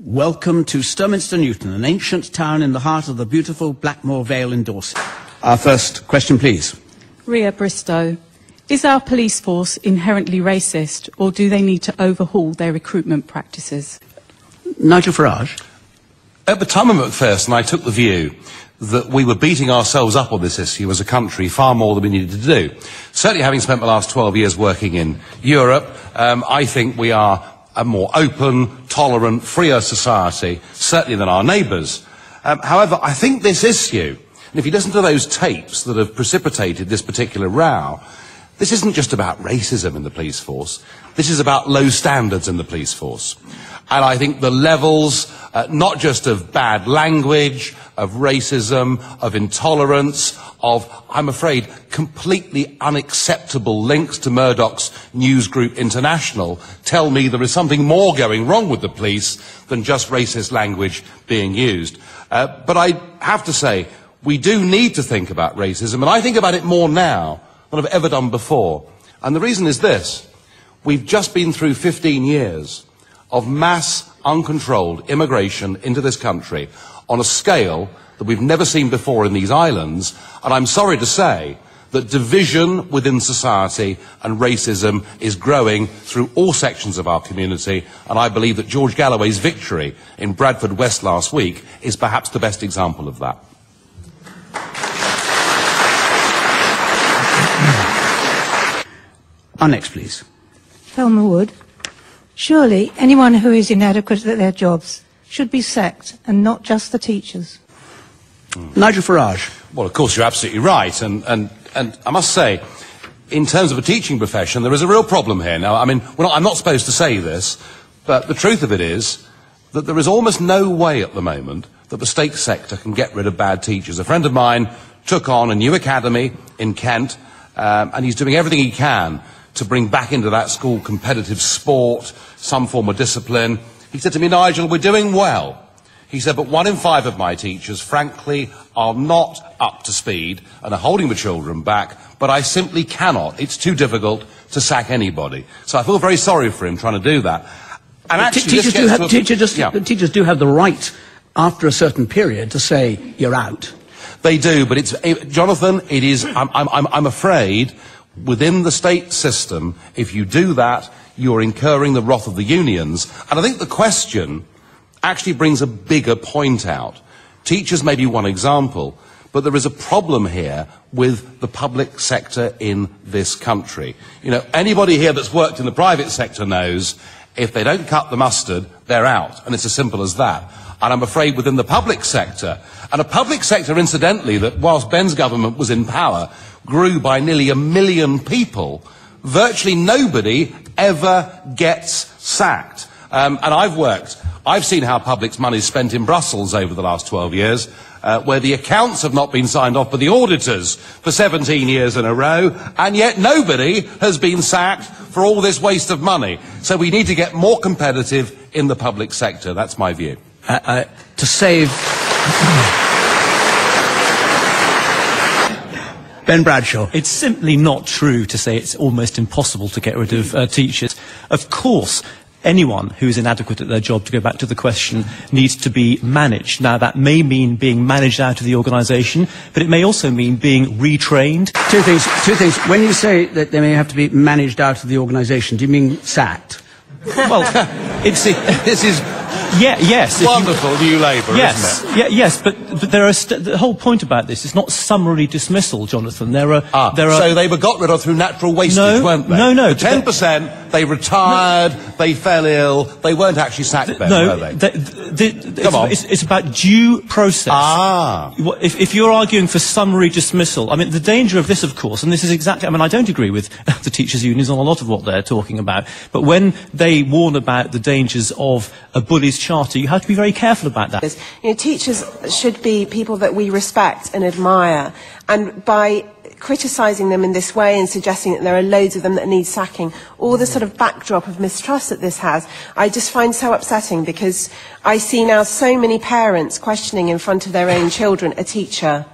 Welcome to Sturminster Newton, an ancient town in the heart of the beautiful Blackmore Vale in Dorset. Our first question, please. Ria Bristow. Is our police force inherently racist, or do they need to overhaul their recruitment practices? Nigel Farage. At the time of Macpherson, I took the view that we were beating ourselves up on this issue as a country far more than we needed to do. Certainly, having spent the last 12 years working in Europe, I think we are a more open, tolerant, freer society, certainly than our neighbours. However, I think this issue, and if you listen to those tapes that have precipitated this particular row, this isn't just about racism in the police force. This is about low standards in the police force. And I think the levels, not just of bad language, of racism, of intolerance, of, I'm afraid, completely unacceptable links to Murdoch's news group International, tell me there is something more going wrong with the police than just racist language being used. But I have to say, we do need to think about racism, and I think about it more now than I've ever done before. And the reason is this. We've just been through 15 years of mass, uncontrolled immigration into this country on a scale that we've never seen before in these islands, and I'm sorry to say that division within society and racism is growing through all sections of our community, and I believe that George Galloway's victory in Bradford West last week is perhaps the best example of that. Our next, please. Thelma Wood. Surely anyone who is inadequate at their jobs should be sacked, and not just the teachers. Nigel Farage. Well, of course, you're absolutely right. And I must say, in terms of a teaching profession, there is a real problem here. Now, I mean, I'm not supposed to say this, but the truth of it is that there is almost no way at the moment that the state sector can get rid of bad teachers. A friend of mine took on a new academy in Kent, and he's doing everything he can to bring back into that school competitive sport, some form of discipline. He said to me, Nigel, we're doing well. He said, but 1 in 5 of my teachers, frankly, are not up to speed and are holding the children back, but I simply cannot. It's too difficult to sack anybody. So I feel very sorry for him trying to do that. And actually, teachers do have the right, after a certain period, to say, you're out. They do, but Jonathan, it is, I'm afraid, within the state system, if you do that, you're incurring the wrath of the unions. And I think the question actually brings a bigger point out. Teachers may be one example, but there is a problem here with the public sector in this country. You know, anybody here that's worked in the private sector knows if they don't cut the mustard, they're out. And it's as simple as that. And I'm afraid within the public sector, and a public sector, incidentally, that whilst Ben's government was in power, grew by nearly 1 million people, virtually nobody ever gets sacked. And I've seen how public's money is spent in Brussels over the last 12 years, where the accounts have not been signed off by the auditors for 17 years in a row, and yet nobody has been sacked for all this waste of money. So we need to get more competitive in the public sector. That's my view. To save... Ben Bradshaw. It's simply not true to say it's almost impossible to get rid of teachers. Of course, anyone who is inadequate at their job, to go back to the question, needs to be managed. Now, that may mean being managed out of the organisation, but it may also mean being retrained. Two things. When you say that they may have to be managed out of the organisation, do you mean sacked? Well, this is... Yeah, yes. Wonderful New Labour, yes, isn't it? Yes, but there are the whole point about this is not summary dismissal, Jonathan. So they were got rid of through natural wastage, weren't they? No. 10%, they retired, they fell ill, they weren't actually sacked then, were they? Come on. It's about due process. If you're arguing for summary dismissal, I mean, the danger of this, of course, and this is exactly, I mean, I don't agree with the teachers' unions on a lot of what they're talking about, but when they warn about the dangers of a bully's charter, you have to be very careful about that. You know, teachers should be people that we respect and admire, and by criticising them in this way and suggesting that there are loads of them that need sacking, all the sort of backdrop of mistrust that this has, I just find so upsetting, because I see now so many parents questioning in front of their own children a teacher.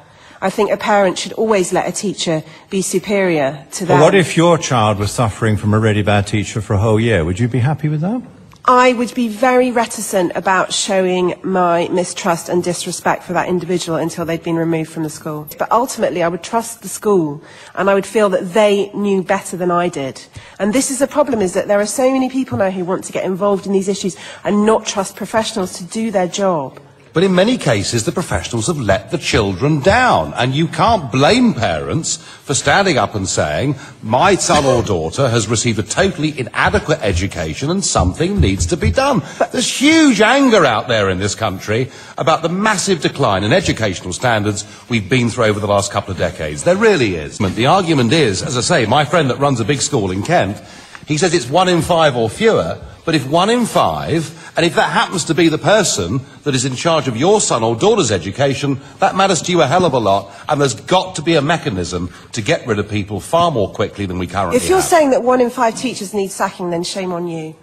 I think a parent should always let a teacher be superior to them. But what if your child was suffering from a really bad teacher for a whole year? Would you be happy with that? I would be very reticent about showing my mistrust and disrespect for that individual until they'd been removed from the school. But ultimately, I would trust the school, and I would feel that they knew better than I did. And this is the problem, is that there are so many people now who want to get involved in these issues and not trust professionals to do their job. But in many cases, the professionals have let the children down. And you can't blame parents for standing up and saying, my son or daughter has received a totally inadequate education and something needs to be done. There's huge anger out there in this country about the massive decline in educational standards we've been through over the last couple of decades. There really is. The argument is, as I say, my friend that runs a big school in Kent, he says it's 1 in 5 or fewer, but if 1 in 5, and if that happens to be the person that is in charge of your son or daughter's education, that matters to you a hell of a lot, and there's got to be a mechanism to get rid of people far more quickly than we currently have. If you're saying that 1 in 5 teachers need sacking, then shame on you.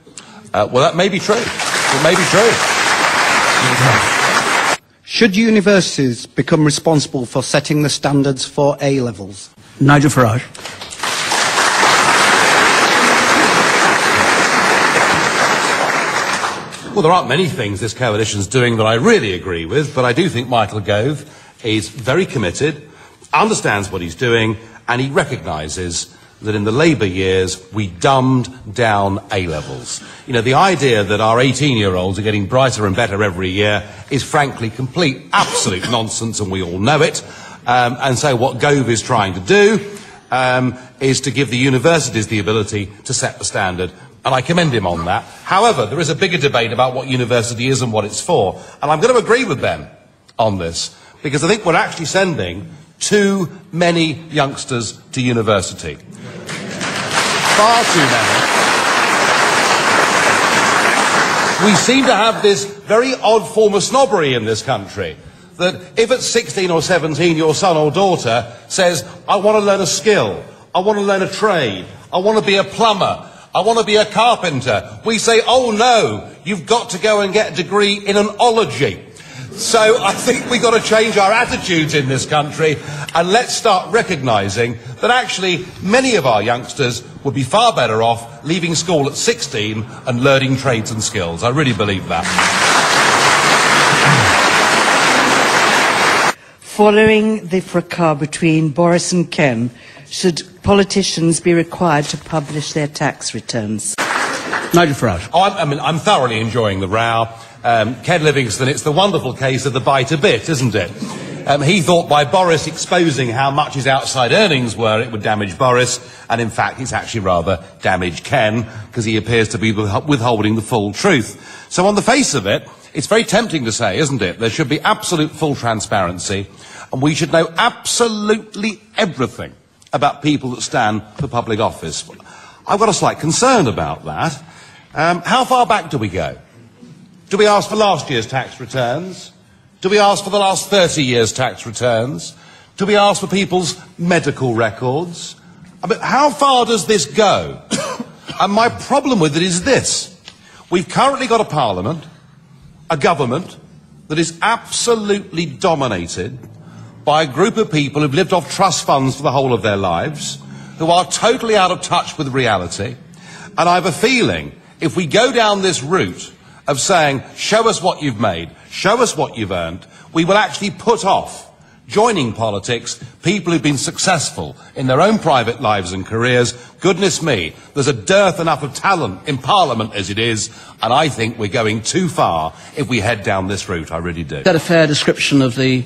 Well, that may be true. It may be true. Should universities become responsible for setting the standards for A-levels? Nigel Farage. Well, there aren't many things this coalition's doing that I really agree with, but I do think Michael Gove is very committed, understands what he's doing, and he recognises that in the Labour years we dumbed down A-levels. You know, the idea that our 18-year-olds are getting brighter and better every year is frankly complete, absolute nonsense, and we all know it. And so what Gove is trying to do is to give the universities the ability to set the standard. And I commend him on that. However, there is a bigger debate about what university is and what it's for. And I'm going to agree with Ben on this, because I think we're actually sending too many youngsters to university. Far too many. We seem to have this very odd form of snobbery in this country, that if at 16 or 17 your son or daughter says, I want to learn a skill, I want to learn a trade, I want to be a plumber, I want to be a carpenter, we say, oh no, you've got to go and get a degree in an ology. So I think we've got to change our attitudes in this country, and let's start recognising that actually many of our youngsters would be far better off leaving school at 16 and learning trades and skills. I really believe that. Following the fracas between Boris and Ken, should politicians be required to publish their tax returns? Nigel Farage. Oh, I'm thoroughly enjoying the row. Ken Livingstone, it's the wonderful case of the bite a bit, isn't it? He thought by Boris exposing how much his outside earnings were, it would damage Boris, and in fact it's actually rather damaged Ken, because he appears to be withholding the full truth. So on the face of it, it's very tempting to say, isn't it, there should be absolute full transparency, and we should know absolutely everything about people that stand for public office. I've got a slight concern about that. How far back do we go? Do we ask for last year's tax returns? Do we ask for the last 30 years' tax returns? Do we ask for people's medical records? I mean, how far does this go? And my problem with it is this. We've currently got a parliament, a government, that is absolutely dominated by a group of people who've lived off trust funds for the whole of their lives, who are totally out of touch with reality. And I have a feeling, if we go down this route of saying, show us what you've made, show us what you've earned, we will actually put off joining politics people who've been successful in their own private lives and careers. Goodness me, there's a dearth enough of talent in Parliament as it is, and I think we're going too far if we head down this route. I really do. Is that a fair description of the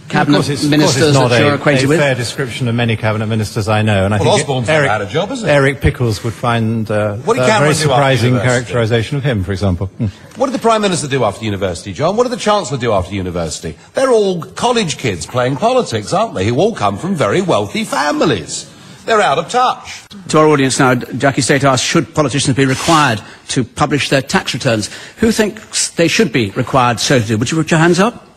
cabinet ministers that you're acquainted with? It's not a fair description of many cabinet ministers I know, and I well, think Osborne's not had a job, is it? Eric Pickles would find a very surprising characterisation of him, for example. What did the Prime Minister do after university, John? What did the Chancellor do after university? They're all college kids playing politics, aren't they, who all come from very wealthy families. They're out of touch. To our audience now, Jackie State asks, should politicians be required to publish their tax returns? Who thinks they should be required so to do? Would you put your hands up?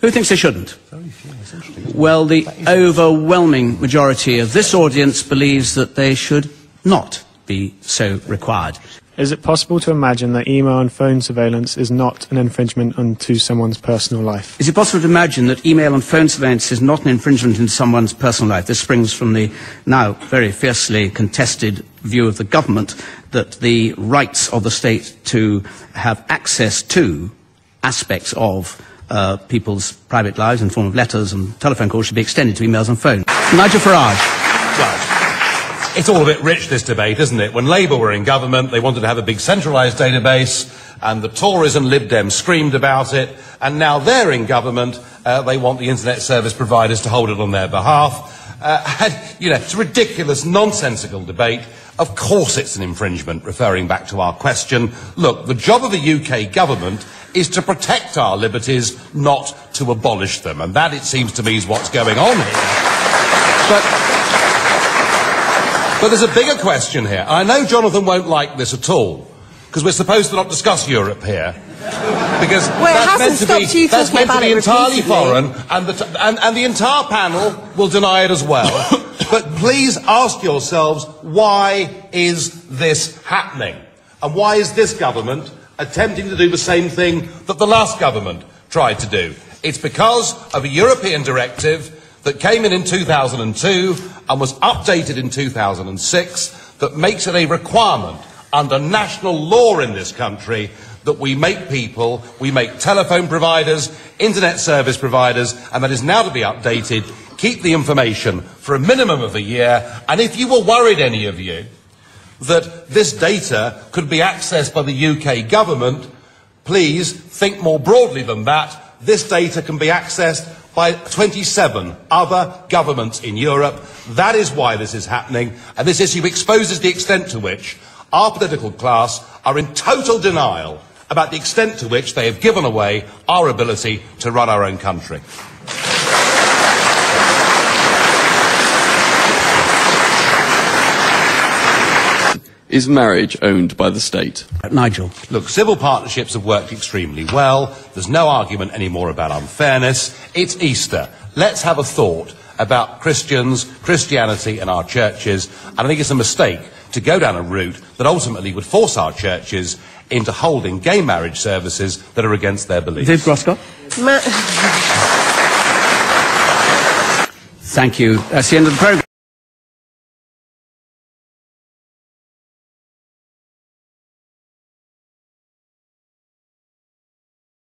Who thinks they shouldn't? Very few. That's interesting. Well, the overwhelming majority of this audience believes that they should not be so required. Is it possible to imagine that email and phone surveillance is not an infringement onto someone's personal life? Is it possible to imagine that email and phone surveillance is not an infringement into someone's personal life? This springs from the now very fiercely contested view of the government that the rights of the state to have access to aspects of people's private lives in the form of letters and telephone calls should be extended to emails and phones. Nigel Farage. Well, it's all a bit rich, this debate, isn't it? When Labour were in government, they wanted to have a big centralised database, and the Tories and Lib Dems screamed about it, and now they're in government, they want the internet service providers to hold it on their behalf. It's a ridiculous, nonsensical debate. Of course it's an infringement, referring back to our question. Look, the job of the UK government is to protect our liberties, not to abolish them. And that, it seems to me, is what's going on here. But there's a bigger question here. I know Jonathan won't like this at all, because we're supposed to not discuss Europe here. Because that's meant to be entirely foreign, and the entire panel will deny it as well. But please ask yourselves, why is this happening? And why is this government attempting to do the same thing that the last government tried to do? It's because of a European directive that came in 2002 and was updated in 2006 that makes it a requirement under national law in this country that we make telephone providers, internet service providers, and that is now to be updated, keep the information for a minimum of a year. And if you were worried, any of you, that this data could be accessed by the UK government, please think more broadly than that. This data can be accessed by 27 other governments in Europe. That is why this is happening, and this issue exposes the extent to which our political class are in total denial about the extent to which they have given away our ability to run our own country. Is marriage owned by the state? Nigel. Look, civil partnerships have worked extremely well. There's no argument anymore about unfairness. It's Easter. Let's have a thought about Christians, Christianity and our churches. And I think it's a mistake to go down a route that ultimately would force our churches into holding gay marriage services that are against their beliefs. Viv Groscott. Thank you. That's the end of the programme.